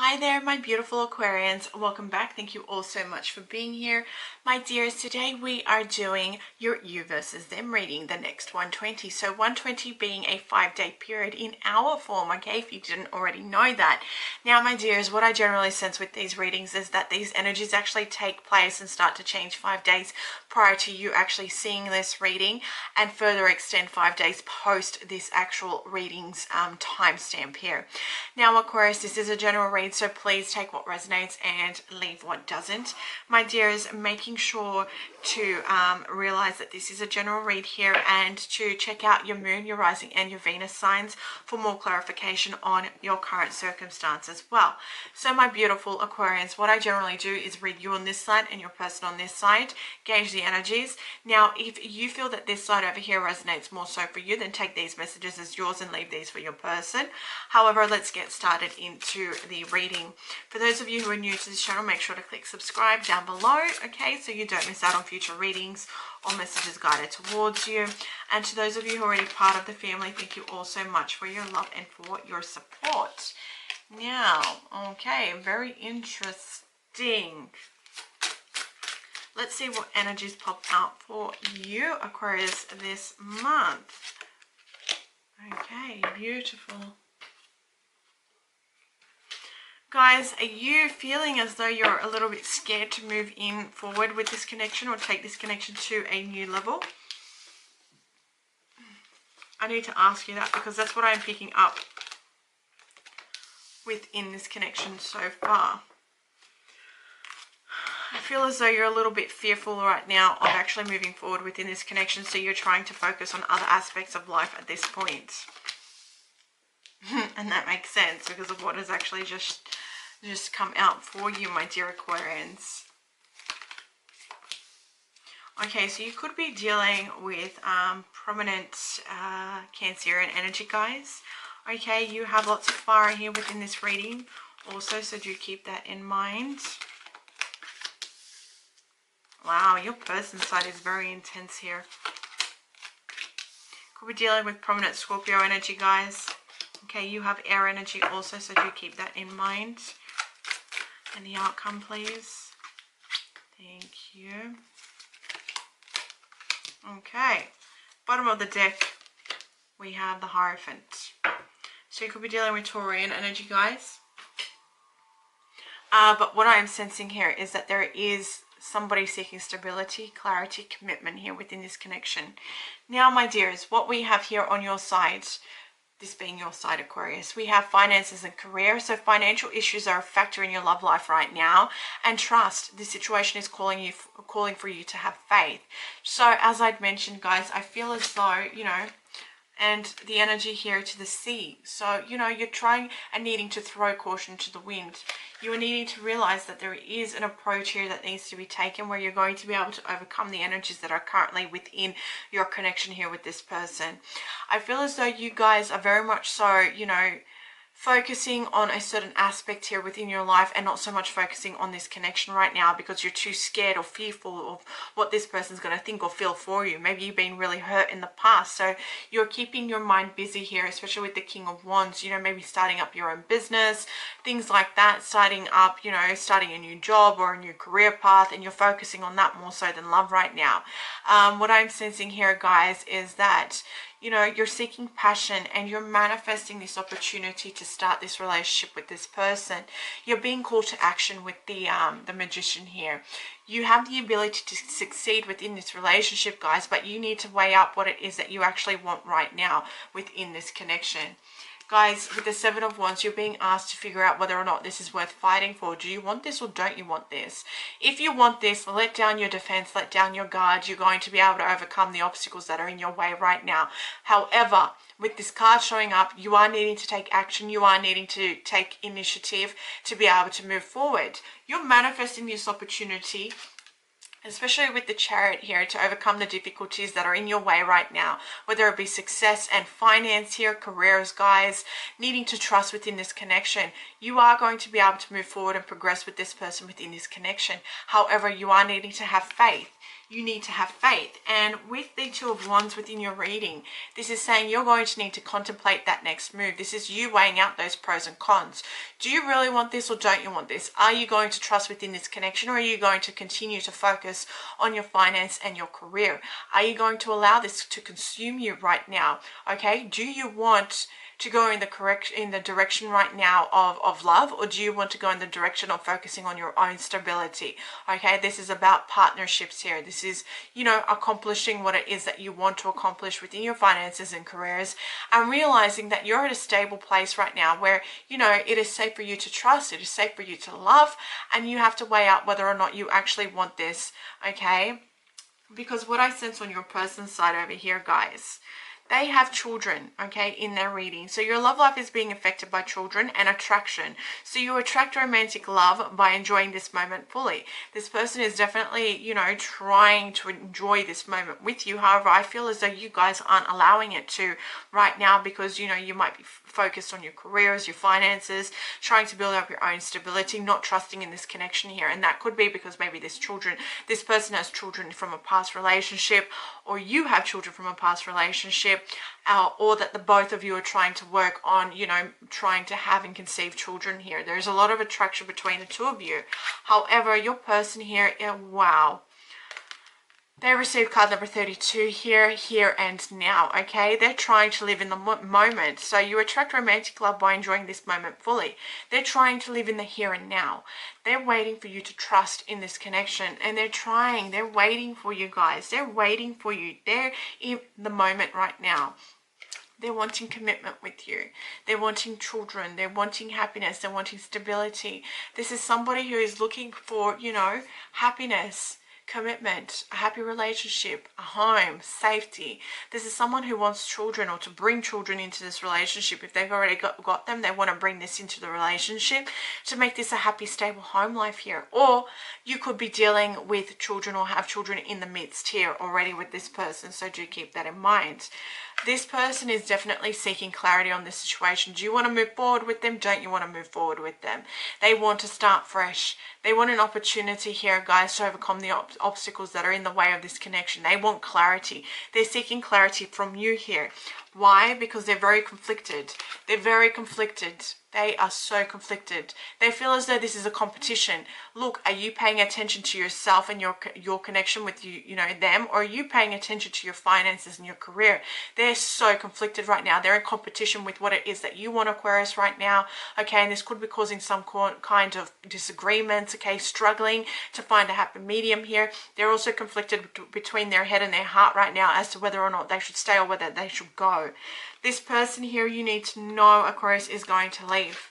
Hi there, my beautiful Aquarians. Welcome back. Thank you all so much for being here. My dears, today we are doing your you versus them reading, the next 120. So 120 being a 5-day period in our form, okay, if you didn't already know that. Now, my dears, what I generally sense with these readings is that these energies actually take place and start to change 5 days prior to you actually seeing this reading, and further extend 5 days post this actual reading's timestamp here. Now, Aquarius, this is a general read, so please take what resonates and leave what doesn't. My dears, making sure to realize that this is a general read here, and to check out your moon, your rising and your Venus signs for more clarification on your current circumstance as well. So my beautiful Aquarians, what I generally do is read you on this side and your person on this side, gauge the energies. Now, if you feel that this side over here resonates more so for you, then take these messages as yours and leave these for your person. However, let's get started into the reading. For those of you who are new to this channel, make sure to click subscribe down below, okay, so you don't miss out on future readings or messages guided towards you. And to those of you who are already part of the family, thank you all so much for your love and for your support. Now, okay, very interesting. Let's see what energies pop out for you, Aquarius, this month. Okay, beautiful. Guys, are you feeling as though you're a little bit scared to move in forward with this connection or take this connection to a new level? I need to ask you that because that's what I'm picking up within this connection so far. I feel as though you're a little bit fearful right now of actually moving forward within this connection, so you're trying to focus on other aspects of life at this point. And that makes sense because of what has actually just come out for you, my dear Aquarians. Okay, so you could be dealing with prominent Cancerian energy, guys. Okay, you have lots of fire here within this reading also, so do keep that in mind. Wow, your person's side is very intense here. Could be dealing with prominent Scorpio energy, guys. Okay, you have air energy also, so do keep that in mind. And the outcome, please. Thank you. Okay, bottom of the deck, we have the Hierophant. So you could be dealing with Taurian energy, guys. But what I am sensing here is that there is somebody seeking stability, clarity, commitment here within this connection. Now, my dears, what we have here on your side, this being your side, Aquarius, we have finances and career. So financial issues are a factor in your love life right now. And trust, this situation is calling for you to have faith. So as I'd mentioned, guys, I feel as though, you know, and the energy here to the sea. So, you know, you're trying and needing to throw caution to the wind. You are needing to realize that there is an approach here that needs to be taken where you're going to be able to overcome the energies that are currently within your connection here with this person. I feel as though you guys are very much so, you know, focusing on a certain aspect here within your life and not so much focusing on this connection right now because you're too scared or fearful of what this person's going to think or feel for you. Maybe you've been really hurt in the past, so you're keeping your mind busy here, especially with the King of Wands, you know, maybe starting up your own business, things like that, starting up, you know, starting a new job or a new career path, and you're focusing on that more so than love right now. What I'm sensing here, guys, is that, you know, you're seeking passion and you're manifesting this opportunity to start this relationship with this person. You're being called to action with the Magician here. You have the ability to succeed within this relationship, guys, but you need to weigh up what it is that you actually want right now within this connection. Guys, with the Seven of Wands, you're being asked to figure out whether or not this is worth fighting for. Do you want this or don't you want this? If you want this, let down your defense, let down your guard. You're going to be able to overcome the obstacles that are in your way right now. However, with this card showing up, you are needing to take action. You are needing to take initiative to be able to move forward. You're manifesting this opportunity, especially with the Chariot here, to overcome the difficulties that are in your way right now, whether it be success and finance here, careers, guys, needing to trust within this connection. You are going to be able to move forward and progress with this person within this connection. However, you are needing to have faith. you need to have faith. And with the Two of Wands within your reading, this is saying you're going to need to contemplate that next move. This is you weighing out those pros and cons. Do you really want this or don't you want this? Are you going to trust within this connection, or are you going to continue to focus on your finance and your career? Are you going to allow this to consume you right now? Okay, do you want to go in the direction right now of love, or do you want to go in the direction of focusing on your own stability? Okay, this is about partnerships here. This is, you know, accomplishing what it is that you want to accomplish within your finances and careers, and realizing that you're at a stable place right now where, you know, it is safe for you to trust, it is safe for you to love, and you have to weigh out whether or not you actually want this. Okay, because what I sense on your person's side over here, guys, they have children, okay, in their reading. So your love life is being affected by children and attraction. So you attract romantic love by enjoying this moment fully. This person is definitely, you know, trying to enjoy this moment with you. However, I feel as though you guys aren't allowing it to right now, because, you know, you might be focused on your careers, your finances, trying to build up your own stability, not trusting in this connection here. And that could be because maybe this person has children from a past relationship, or you have children from a past relationship, or that the both of you are trying to work on, you know, trying to have and conceive children here. There's a lot of attraction between the two of you. However, your person here, wow, they received card number 32 here and now, okay? They're trying to live in the moment. So you attract romantic love by enjoying this moment fully. They're trying to live in the here and now. They're waiting for you to trust in this connection, and they're waiting for you guys. They're waiting for you. They're in the moment right now. They're wanting commitment with you. They're wanting children. They're wanting happiness. They're wanting stability. This is somebody who is looking for, you know, happiness, commitment, a happy relationship, a home, safety. This is someone who wants children, or to bring children into this relationship. If they've already got them, they want to bring this into the relationship to make this a happy, stable home life here. Or you could be dealing with children or have children in the midst here already with this person, so do keep that in mind. This person is definitely seeking clarity on this situation. Do you want to move forward with them? Don't you want to move forward with them? They want to start fresh. They want an opportunity here, guys, to overcome the obstacles that are in the way of this connection. They want clarity. They're seeking clarity from you here. Why? Because they're very conflicted. They're very conflicted. They are so conflicted. They feel as though this is a competition. Look, are you paying attention to yourself and your connection with you know, them, or are you paying attention to your finances and your career? They're so conflicted right now. They're in competition with what it is that you want, Aquarius, right now. Okay, and this could be causing some kind of disagreements, okay, struggling to find a happy medium here. They're also conflicted between their head and their heart right now as to whether or not they should stay or whether they should go. This person here, you need to know, Aquarius, is going to leave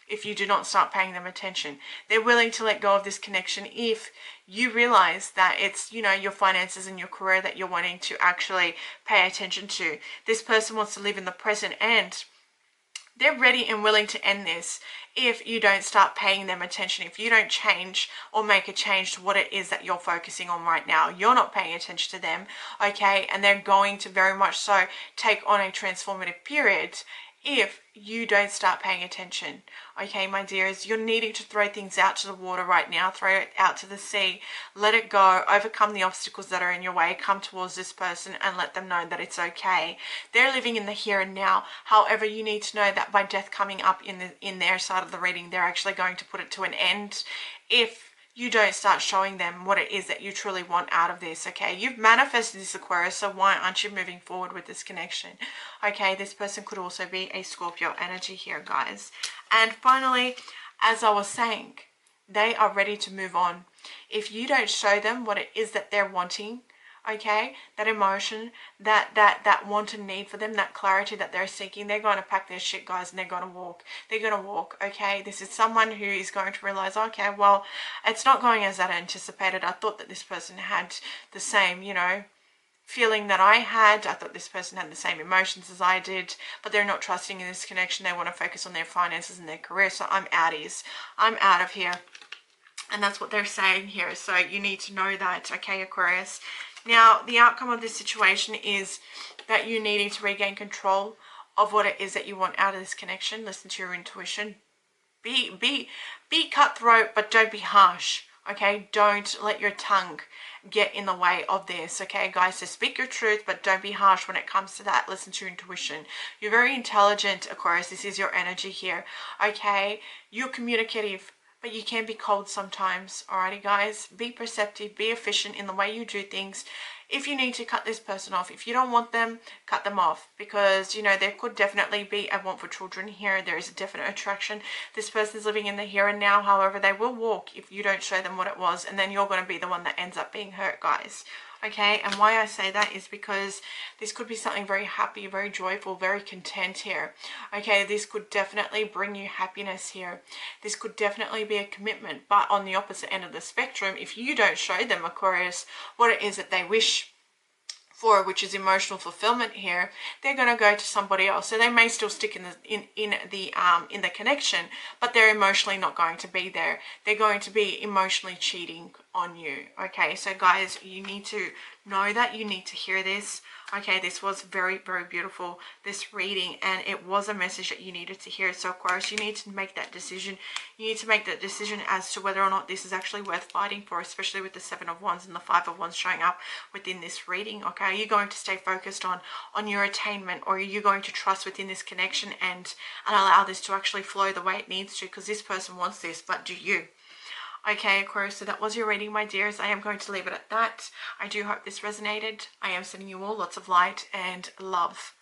if you do not start paying them attention. They're willing to let go of this connection if you realize that it's, you know, your finances and your career that you're wanting to actually pay attention to. This person wants to live in the present, and they're ready and willing to end this if you don't start paying them attention, if you don't change or make a change to what it is that you're focusing on right now. You're not paying attention to them, okay? And they're going to very much so take on a transformative period if you don't start paying attention. Okay, my dears, you're needing to throw things out to the water right now. Throw it out to the sea. Let it go. Overcome the obstacles that are in your way. Come towards this person and let them know that it's okay. They're living in the here and now. However, you need to know that by death coming up in their side of the reading, they're actually going to put it to an end if you don't start showing them what it is that you truly want out of this, okay? You've manifested this, Aquarius, so why aren't you moving forward with this connection? Okay, this person could also be a Scorpio energy here, guys. And finally, as I was saying, they are ready to move on. If you don't show them what it is that they're wanting, okay, that emotion, that want and need for them, that clarity that they're seeking, they're going to pack their shit, guys, and they're going to walk. They're going to walk, okay? This is someone who is going to realize, okay, well, it's not going as I anticipated. I thought that this person had the same, you know, feeling that I had. I thought this person had the same emotions as I did, but they're not trusting in this connection. They want to focus on their finances and their career, so I'm outies. I'm out of here. And that's what they're saying here, so you need to know that, okay, Aquarius? Now, the outcome of this situation is that you needing to regain control of what it is that you want out of this connection. Listen to your intuition. Be cutthroat, but don't be harsh. Okay, don't let your tongue get in the way of this. Okay, guys, so speak your truth, but don't be harsh when it comes to that. Listen to your intuition. You're very intelligent, Aquarius. This is your energy here. Okay, you're communicative, but you can be cold sometimes. Alrighty, guys, be perceptive, be efficient in the way you do things. If you need to cut this person off, if you don't want them, cut them off, because, you know, there could definitely be a want for children here. There is a definite attraction. This person is living in the here and now. However, they will walk if you don't show them what it was, and then you're going to be the one that ends up being hurt, guys. Okay, and why I say that is because this could be something very happy, very joyful, very content here. Okay, this could definitely bring you happiness here. This could definitely be a commitment, but on the opposite end of the spectrum, if you don't show them, Aquarius, what it is that they wish for, which is emotional fulfillment here, they're going to go to somebody else. So they may still stick in the connection, but they're emotionally not going to be there. They're going to be emotionally cheating on you. Okay, so guys, you need to know that. You need to hear this. Okay, this was very, very beautiful, this reading, and it was a message that you needed to hear. So, Aquarius, you need to make that decision. You need to make that decision as to whether or not this is actually worth fighting for, especially with the 7 of Wands and the 5 of Wands showing up within this reading. Okay, are you going to stay focused on your attainment, or are you going to trust within this connection and allow this to actually flow the way it needs to? Because this person wants this, but do you? Okay, Aquarius, so that was your reading, my dears. I am going to leave it at that. I do hope this resonated. I am sending you all lots of light and love.